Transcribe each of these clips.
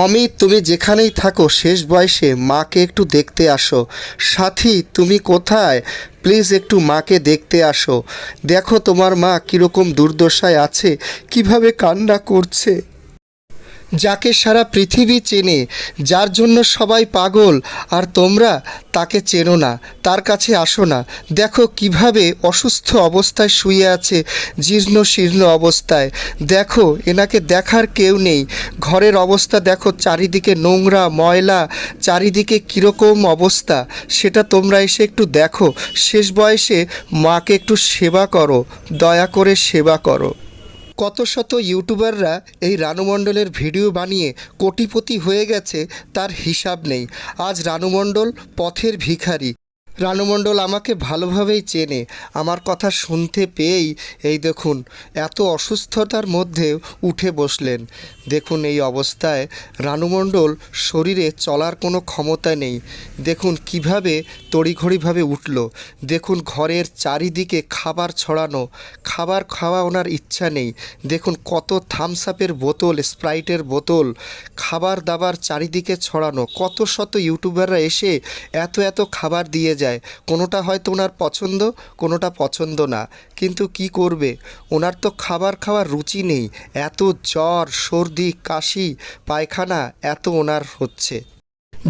অমিত, তুমি যেখানেই থাকো শেষ বয়সে মাকে একটু দেখতে আসো। সাথী, তুমি কোথায়? প্লিজ একটু মাকে দেখতে আসো। দেখো তোমার মা কীরকম দুর্দশায় আছে, কিভাবে কান্না করছে। যাকে সারা পৃথিবী চেনে, যার জন্য সবাই পাগল, আর তোমরা তাকে চেনো না, তার কাছে আসো না। দেখো কিভাবে অসুস্থ অবস্থায় শুয়ে আছে, জীর্ণ শীর্ণ অবস্থায়। দেখো এনাকে দেখার কেউ নেই। ঘরের অবস্থা দেখো, চারিদিকে নোংরা ময়লা, চারিদিকে কীরকম অবস্থা সেটা তোমরা এসে একটু দেখো। শেষ বয়সে মাকে একটু সেবা করো, দয়া করে সেবা করো। কত শত ইউটিউবাররা এই রানু মণ্ডলের ভিডিও বানিয়ে কোটিপতি হয়ে গেছে, তার হিসাব নেই। আজ রানু মণ্ডল পথের ভিখারি। রানু মণ্ডল আমাকে ভালোভাবেই চেনে। আমার কথা শুনতে পেয়েই এই দেখুন এত অসুস্থতার মধ্যে উঠে বসলেন। দেখুন এই অবস্থায় রানু মণ্ডল শরীরে চলার কোনো ক্ষমতা নেই। দেখুন কিভাবে তড়িঘড়িভাবে উঠল। দেখুন ঘরের চারিদিকে খাবার ছড়ানো, খাবার খাওয়া ওনার ইচ্ছা নেই। দেখুন কত থামস আপের বোতল, স্প্রাইটের বোতল, খাবার দাবার চারিদিকে ছড়ানো। কত শত ইউটিউবাররা এসে এত এত খাবার দিয়ে যায়। কোনোটা হয়তো ওনার পছন্দ, কোনোটা পছন্দ না, কিন্তু কি করবে, ওনার তো খাবার খাওয়ার রুচি নেই। এত জ্বর, সর্দি, কাশি, পায়খানা এত ওনার হচ্ছে।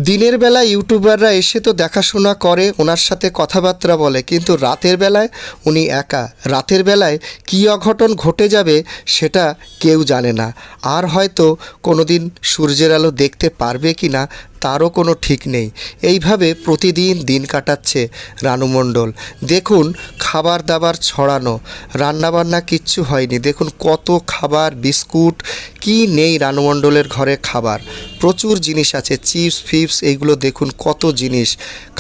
দিনের বেলা ইউটিউবাররা এসে তো দেখাশোনা করে, ওনার সাথে কথাবার্তা বলে, কিন্তু রাতের বেলায় উনি একা। রাতের বেলায় কী অঘটন ঘটে যাবে সেটা কেউ জানে না। আর হয়তো কোনো দিন সূর্যের আলো দেখতে পারবে কি না তারও কোনো ঠিক নেই। এইভাবে প্রতিদিন দিন কাটাচ্ছে রানু মণ্ডল। দেখুন খাবার দাবার ছড়ানো, রান্নাবান্না কিচ্ছু হয়নি। দেখুন কত খাবার, বিস্কুট, কি নেই রানু মণ্ডলের ঘরে খাবার। প্রচুর জিনিস আছে, চিপস ফিপস, এইগুলো দেখুন কত জিনিস,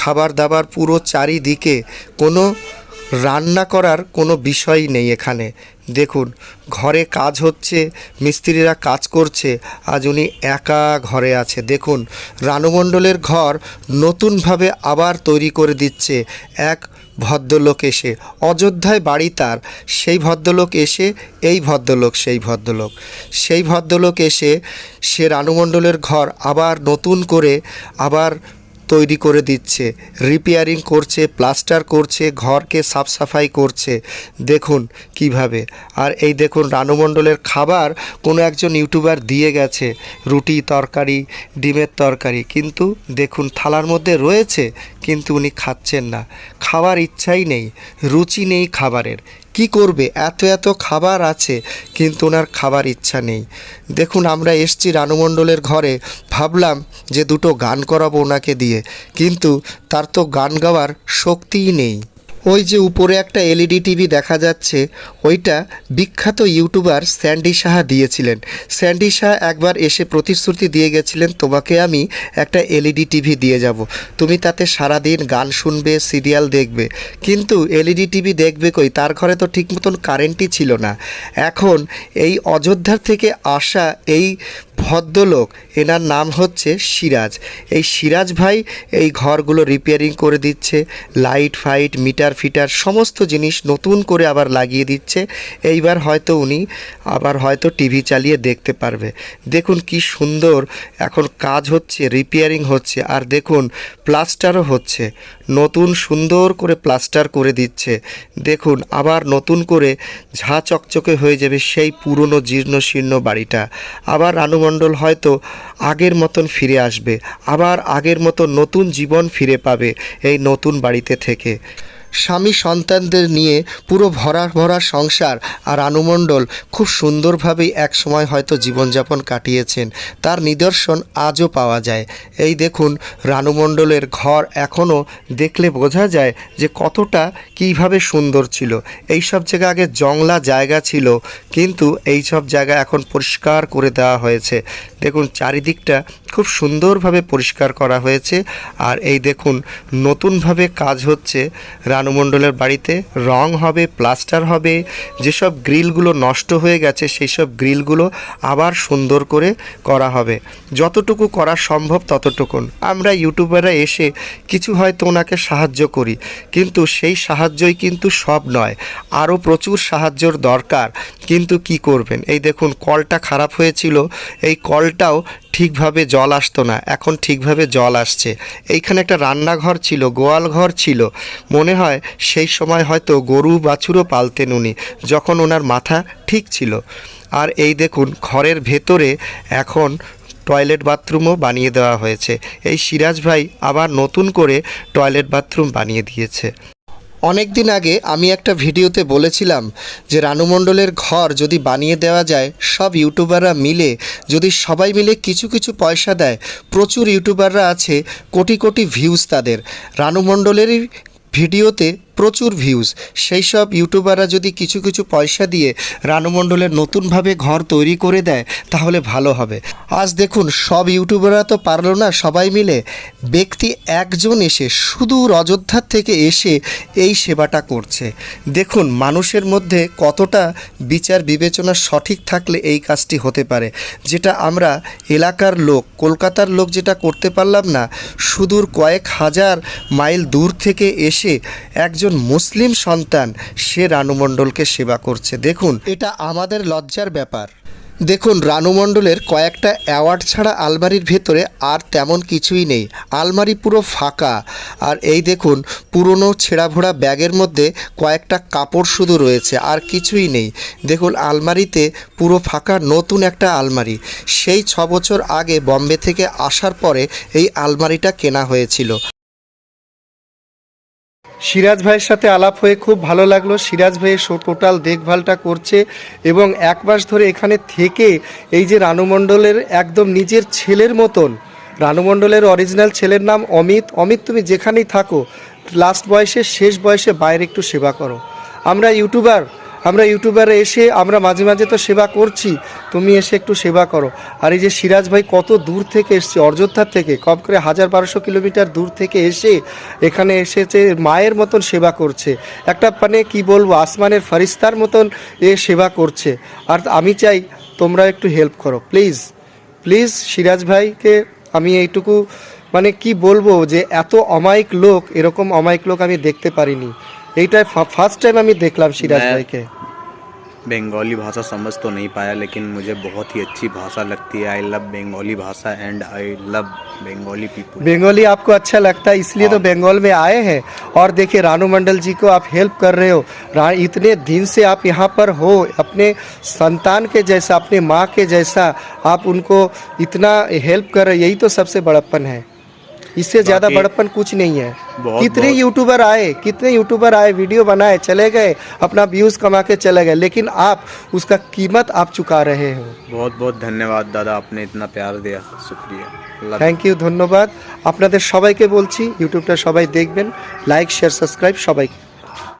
খাবার দাবার পুরো চারিদিকে। কোনো রান্না করার কোনো বিষয়ই নেই এখানে। দেখুন ঘরে কাজ হচ্ছে, মিস্ত্রিরা কাজ করছে, আজ উনি একা ঘরে আছে। দেখুন রানু মণ্ডলের ঘর নতুনভাবে আবার তৈরি করে দিচ্ছে এক ভদ্রলোক এসে। অযোধ্যায় বাড়ি তার, সেই ভদ্রলোক এসে, এই ভদ্রলোক সেই ভদ্রলোক, সেই ভদ্রলোক এসে সে রানু মণ্ডলের ঘর আবার নতুন করে আবার তৈরি করে দিচ্ছে, রিপেয়ারিং করছে, প্লাস্টার করছে, ঘরকে সাফ সাফাই করছে। দেখুন কিভাবে। আর এই দেখুন রানু মণ্ডলের খাবার কোনো একজন ইউটিউবার দিয়ে গেছে, রুটি তরকারি, ডিমের তরকারি, কিন্তু দেখুন থালার মধ্যে রয়েছে, কিন্তু উনি খাচ্ছেন না। খাওয়ার ইচ্ছাই নেই, রুচি নেই খাবারের। কি করবে, এত এত খাবার আছে কিন্তু ওনার খাবার ইচ্ছা নেই। দেখুন আমরা এসছি রানু মণ্ডলের ঘরে, ভাবলাম যে দুটো গান করাবো ওনাকে দিয়ে, কিন্তু তার তো গান গাওয়ার শক্তিই নেই। ওই যে উপরে একটা এলইডি টিভি দেখা যাচ্ছে, ওইটা বিখ্যাত ইউটিউবার স্যান্ডি সাহা দিয়েছিলেন। স্যান্ডি সাহা একবার এসে প্রতিশ্রুতি দিয়ে গেছিলেন, তোমাকে আমি একটা এলইডি টিভি দিয়ে যাব, তুমি তাতে সারাদিন গান শুনবে, সিরিয়াল দেখবে। কিন্তু এলইডি টিভি দেখবে কই, তার ঘরে তো ঠিক মতন কারেন্টই ছিল না। এখন এই অযোধ্যার থেকে আসা এই ভদ্রলোক, এনার নাম হচ্ছে সিরাজ। এই সিরাজ ভাই এই ঘরগুলো রিপেয়ারিং করে দিচ্ছে, লাইট ফাইট, মিটার ফিটার সমস্ত জিনিস নতুন করে আবার লাগিয়ে দিচ্ছে। এইবার হয়তো উনি আবার হয়তো টিভি চালিয়ে দেখতে পারবে। দেখুন কি সুন্দর এখন কাজ হচ্ছে, রিপেয়ারিং হচ্ছে, আর দেখুন প্লাস্টারও হচ্ছে, নতুন সুন্দর করে প্লাস্টার করে দিচ্ছে। দেখুন আবার নতুন করে ঝা চকচকে হয়ে যাবে সেই পুরনো জীর্ণ শীর্ণ বাড়িটা। আবার রানু মণ্ডল হয়তো আগের মতন ফিরে আসবে, আবার আগের মতো নতুন জীবন ফিরে পাবে এই নতুন বাড়িতে থেকে। স্বামী সন্তানদের নিয়ে পুরো ভরা ভরা সংসার, আর রানু মণ্ডল খুব সুন্দরভাবেই এক সময় হয়তো জীবনযাপন কাটিয়েছেন, তার নিদর্শন আজও পাওয়া যায়। এই দেখুন রানু মণ্ডলের ঘর এখনও দেখলে বোঝা যায় যে কতটা কীভাবে সুন্দর ছিল। এই সব জায়গা আগে জংলা জায়গা ছিল, কিন্তু এই সব জায়গা এখন পরিষ্কার করে দেওয়া হয়েছে। দেখুন চারিদিকটা খুব সুন্দরভাবে পরিষ্কার করা হয়েছে। আর এই দেখুন নতুনভাবে কাজ হচ্ছে রানু মণ্ডলের বাড়িতে, রং হবে, প্লাস্টার হবে, যেসব গ্রিলগুলো নষ্ট হয়ে গেছে সেই সব গ্রিলগুলো আবার সুন্দর করে করা হবে। যতটুকু করা সম্ভব ততটুকুন। আমরা ইউটিউবাররা এসে কিছু হয়তো ওনাকে সাহায্য করি, কিন্তু সেই সাহায্যই কিন্তু সব নয়, আরও প্রচুর সাহায্যর দরকার। কিন্তু কি করবেন, এই দেখুন কলটা খারাপ হয়েছিল, এই কলটাও ঠিকভাবে জল আসতো না, এখন ঠিকভাবে জল আসছে। এইখানে একটা রান্নাঘর ছিল, গোয়াল ঘর ছিল। মনে হয় সেই সময় হয়তো গরু বাছুরও পালতেন উনি, যখন ওনার মাথা ঠিক ছিল। আর এই দেখুন ঘরের ভেতরে এখন টয়লেট বাথরুমও বানিয়ে দেওয়া হয়েছে। এই সিরাজ ভাই আবার নতুন করে টয়লেট বাথরুম বানিয়ে দিয়েছে। অনেক দিন আগে আমি একটা ভিডিওতে বলেছিলাম যে রানু মণ্ডলের ঘর যদি বানিয়ে দেওয়া যায়, সব ইউটিউবাররা মিলে যদি সবাই মিলে কিছু কিছু পয়সা দেয়, প্রচুর ইউটিউবাররা আছে, কোটি কোটি ভিউজ তাদের, রানু মণ্ডলেরই ভিডিওতে প্রচুর ভিউজ, সেই সব ইউটিউবাররা যদি কিছু কিছু পয়সা দিয়ে রানু মণ্ডলের নতুনভাবে ঘর তৈরি করে দেয় তাহলে ভালো হবে। আজ দেখুন সব ইউটিউবাররা তো পারলো না, সবাই মিলে ব্যক্তি একজন এসে সুদূর অযোধ্যার থেকে এসে এই সেবাটা করছে। দেখুন মানুষের মধ্যে কতটা বিচার বিবেচনা সঠিক থাকলে এই কাজটি হতে পারে, যেটা আমরা এলাকার লোক, কলকাতার লোক যেটা করতে পারলাম না, সুদূর কয়েক হাজার মাইল দূর থেকে এসে একজন মুসলিম সন্তান সে রানু মণ্ডলকে সেবা করছে। দেখুন এটা আমাদের লজ্জার ব্যাপার। দেখুন রানু মণ্ডলের কয়েকটা অ্যাওয়ার্ড ছাড়া আলমারির ভেতরে আর তেমন কিছুই নেই, আলমারি পুরো ফাঁকা। আর এই দেখুন পুরনো ছেঁড়াভোড়া ব্যাগের মধ্যে কয়েকটা কাপড় শুধু রয়েছে, আর কিছুই নেই। দেখুন আলমারিতে পুরো ফাঁকা, নতুন একটা আলমারি। সেই 6 বছর আগে বম্বে থেকে আসার পরে এই আলমারিটা কেনা হয়েছিল। সিরাজ ভাইয়ের সাথে আলাপ হয়ে খুব ভালো লাগলো। সিরাজ ভাইয়ের টোটাল দেখভালটা করছে এবং 1 মাস ধরে এখানে থেকে এই যে রানু মণ্ডলের একদম নিজের ছেলের মতন, রানু মণ্ডলের অরিজিনাল ছেলের নাম অমিত। অমিত তুমি যেখানেই থাকো, লাস্ট বয়সে শেষ বয়সে বাইরে একটু সেবা করো। আমরা ইউটিউবার এসে আমরা মাঝে মাঝে তো সেবা করছি, তুমি এসে একটু সেবা করো। আর এই যে সিরাজ ভাই কত দূর থেকে এসছে, অযোধ্যার থেকে কম করে 1000-1200 কিলোমিটার দূর থেকে এসে এখানে এসেছে, মায়ের মতন সেবা করছে। একটা মানে কি বলবো, আসমানের ফেরেশতার মতন এ সেবা করছে। আর আমি চাই তোমরা একটু হেল্প করো প্লিজ প্লিজ। সিরাজ ভাইকে আমি এইটুকু মানে কি বলবো, যে এত অমায়িক লোক, এরকম অমায়িক লোক আমি দেখতে পারিনি। এইটাই ফার্স্ট টাইম আমি দেখলাম সিরাজ ভাইকে। बंगाली भाषा समझ तो नहीं पाया, लेकिन मुझे बहुत ही अच्छी भाषा लगती है। आई लव बंगाली भाषा and I love Bengali people. Bengali आपको अच्छा लगता है, इसलिए तो बंगाल में आए हैं। और देखिए रानू मंडल जी को आप हेल्प कर रहे हो, इतने दिन से आप यहाँ पर हो, अपने संतान के जैसा, अपने माँ के जैसा आप उनको इतना हेल्प कर रहे, यही तो सबसे बड़प्पन है। इससे ज़्यादा बड़प्पन कुछ नहीं है। कितने यूट्यूबर आए, वीडियो बनाए, चले गए, अपना व्यूज़ कमा के चले गए, लेकिन आप उसका कीमत आप चुका रहे हो। बहुत बहुत धन्यवाद दादा, आपने इतना प्यार दिया, शुक्रिया। থ্যাংক ইউ, ধন্যবাদ। আপনাদের সবাইকে বলছি ইউটিউবটা সবাই দেখবেন, লাইক শেয়ার সাবস্ক্রাইব সবাইকে।